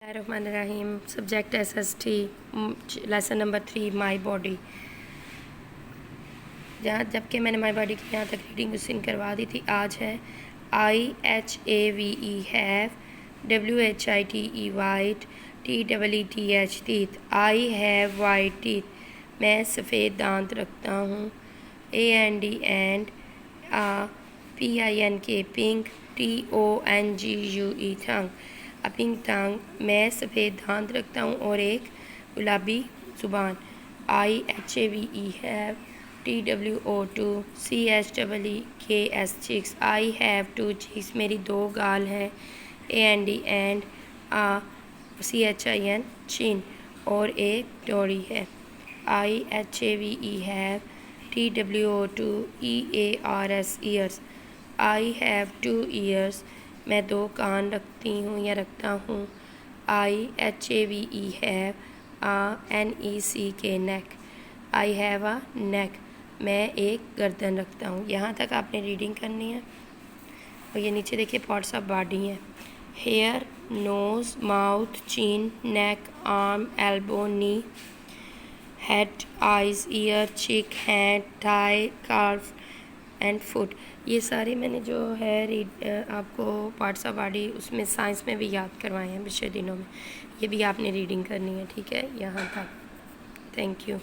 Bismillahirrahmanirrahim. Subject SST, lesson number 3, my body. جبکہ میں نے مائی باڈی کی یہاں تک ریڈنگ اس دن کروا دی تھی. آج ہے IHAVE have, WHITE white, TEETH teeth. I have white teeth. میں سفید دانت رکھتا ہوں. AND and, PINK pink, TONGUE tongue. Pink ٹانگ. میں سفید دانت رکھتا ہوں اور ایک گلابی زبان. IHAVE have, TWO2 CHEEKS cheeks. I have 2 cheeks. میری 2 گال ہیں. AND CHIN chin اور ایک ڈوری ہے. IHAVE have, TWO2 EARS ears. I have 2 ears. میں 2 کان رکھتی ہوں یا رکھتا ہوں. IHAVE have, NECK neck. I have a neck. میں ایک گردن رکھتا ہوں. یہاں تک آپ نے ریڈنگ کرنی ہے. اور یہ نیچے دیکھیے پارٹس آف باڈی ہیں. Hair, nose, mouth, chin, neck, arm, elbow, knee, head, eyes, ear, cheek, hand, thigh, calf and feet. یہ سارے میں نے جو ہے آپ کو پارٹس آف باڈی اس میں سائنس میں بھی یاد کروائے ہیں پچھلے دنوں میں. یہ بھی آپ نے ریڈنگ کرنی ہے. ٹھیک ہے, یہاں تک. Thank you.